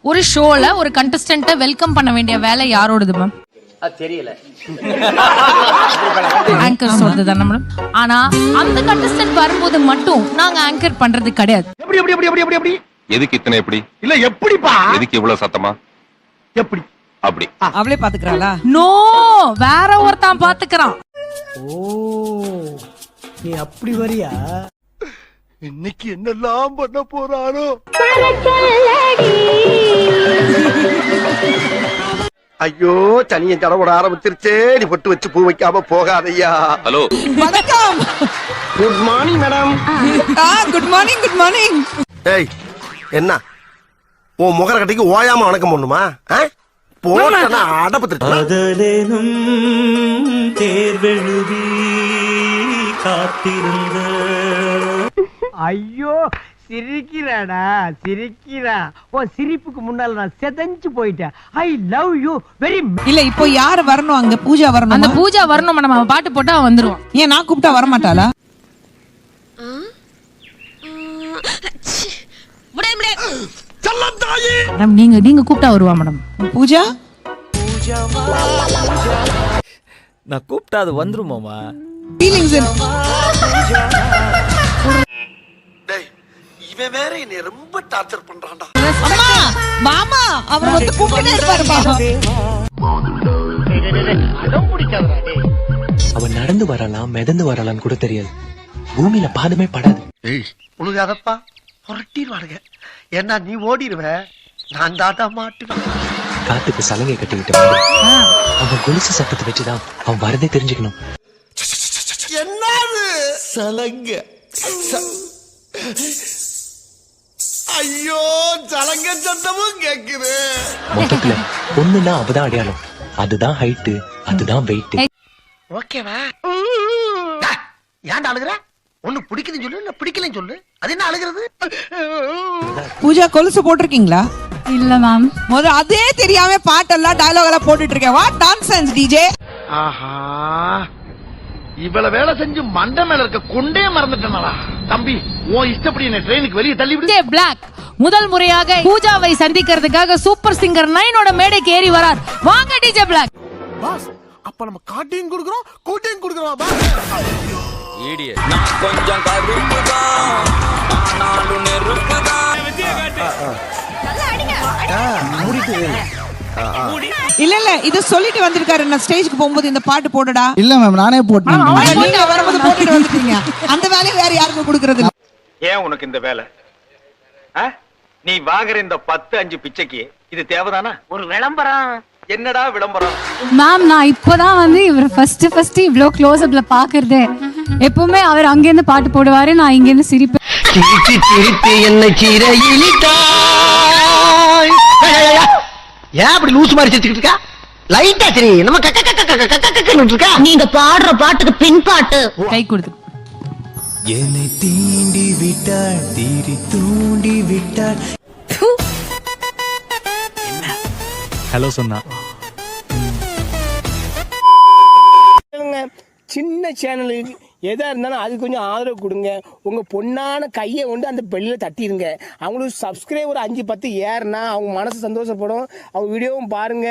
ஒரு ஷோல ஒரு கண்டஸ்டன்ட்ட வெல்கம் பண்ண வேண்டிய வேலை யாரோடது மேம்? அது தெரியல. ஆங்கர் சொல்றது தானே மேடம். ஆனா அந்த கண்டஸ்டன்ட் வரும்போது மட்டும் நாங்க ஆங்கர் பண்றது கிடையாது. எப்படி எப்படி எப்படி எப்படி எப்படி எதுக்கு இத்தனை எப்படி? இல்ல எப்படிப்பா? எதுக்கு இவ்வளவு சத்தமா? எப்படி அப்படி அவளே பாத்துக்கறாளா? நோ, வேற ஒருத்தன் பாத்துக்கறான். ஓ, நீ அப்படி வரியா? இன்னைக்கு என்னெல்லாம் பண்ண போறாரோ? ஐயோ, சனியன் தடவோட ஆரம்பிச்சிருச்சே. நீ பொட்டு வச்சு பூ வைக்காம போகாதையா. ஹலோ, வணக்கம். Good morning madam. Good morning, good morning. ஏய், என்ன உன் முகர கட்டிக்கு ஓயாம வணக்கம் பண்ணுமா? போனா அடப்பு அதலேனும் தேர்வெழுதி காத்திருந்த. ஐயோ, சிரிக்கிறாடா சிரிக்கிறா. ஓ, சிரிப்புக்கு முன்னால நான் செதஞ்சு போயிட்டேன். I love you very. இல்ல, இப்போ யாரு வரணும் அங்க? பூஜா வரணும். அந்த பூஜா வரணும் மேடம். அவன் பாட்டு போட்டா அவன் வந்துருவான். ஏன் நான் கூப்பிட்டா வர மாட்டாளா? மேடம் நீங்க கூப்பிட்டா வருவா மேடம். பூஜா நான் கூப்பிட்டா அது வந்துருமாமா? ஃபீலிங்ஸ். இவன் வேற என்ன ரொம்ப டார்ச்சர் பண்றான்டா. அம்மா மாமா அவர் வந்து கூப்பிட்டே இருப்பாரு பாப்பா. அவன் நடந்து வரலாம், மிதந்து வரலாம் கூட தெரியாது. பூமியில பாதமே படாது. உழுகாதப்பா, புரட்டிடுவானுங்க. ஏன்னா நீ ஓடிடுவ, நான் தாத்தா மாட்டுவேன். காத்துக்கு சலங்கை கட்டிக்கிட்ட மாதிரி அவன் கொலுசு சத்தத்தை வச்சுதான் அவன் வரதே தெரிஞ்சுக்கணும். என்னது சலங்க? ஐயோ, சலங்க சத்தமும் கேக்குது. மொத்தத்துல பொண்ணுன்னா அவதான் அடையாளம். அதுதான் ஹைட்டு, அதுதான் வெயிட். ஓகேவா? ஏன்டா அழுகுற? ஒண்ணு பிடிக்குதுன்னு சொல்லு, இல்ல பிடிக்கலன்னு சொல்லு. அது என்ன அழுகிறது? பூஜா கொலுசு போட்டிருக்கீங்களா? இல்ல மேம். முதல்ல அதே தெரியாம பாட்டெல்லாம் டயலாக் எல்லாம் போட்டுட்டு இருக்கேன். What nonsense DJ. ஆஹா, இவ்வளவு வேலை செஞ்சு மண்டை மேல இருக்க கொண்டே மறந்துட்டேனா? தம்பி, உன் இஷ்டப்படி என்ன ட்ரெயினுக்கு வெளியே தள்ளி விடு. டிஜே பிளாக் முதல் முறையாக பூஜாவை சந்திக்கிறதுக்காக சூப்பர் சிங்கர் 9 மேடைக்கு ஏறி வரார். வாங்க டிஜே பிளாக். பாஸ், அப்ப நம்ம காட்டையும் கொடுக்குறோம், கூட்டையும் கொடுக்குறோம். பாஸ், நான் கொஞ்சம் கருப்புதான், ஆனாலும் நெருப்புதான். இல்ல இல்ல, இது சொல்லிட்டு வந்திருக்காரு. நான் ஸ்டேஜ்க்கு போகும்போது இந்த பாட்டு போடுடா. இல்ல மேம், நானே போட்டேன். நீங்க வரும்போது போட்டுட்டு வந்துட்டீங்க. அந்த வேலையை வேற யாருக்கும் கொடுக்கறது இல்ல. ஏன் உனக்கு இந்த வேலை? நீ வாங்குற இந்த 10-5 பிச்சைக்கு இது தேவைதானா? ஒரு விளம்பரம். என்னடா விளம்பரம்? மேம், நான் இப்போதான் வந்து இவர் ஃபர்ஸ்ட் இவ்ளோ க்ளோஸ் அப்ல பாக்குறதே. எப்பவுமே அவர் அங்கிருந்து பாட்டு போடுவாரு, நான் இங்க இருந்து சிரிப்பேன். திருப்பி திருப்பி என்ன சீரையிலிட்டாய். ஏன் அப்படி லூசு மாதிரி சிரிச்சுக்கிட்டு இருக்கா? லைட்டா சரி, நம்ம இருக்கா. நீங்க பாடுற பாட்டுக்கு பின் பாட்டு கை கொடுத்து என்னை தீண்டி விட்டாள், தீரி தூண்டி விட்டாள். ஹலோ சொன்னா சின்ன சேனலுக்கு எதா இருந்தாலும் அது கொஞ்சம் ஆதரவு கொடுங்க. உங்க பொண்ணான கையை கொண்டு அந்த பெல்லில தட்டிடுங்க. அவங்களுக்கு சப்ஸ்கிரைபர் 5-10 ஏறுனா அவங்க மனசு சந்தோஷப்படும். அவங்க வீடியோவும் பாருங்க.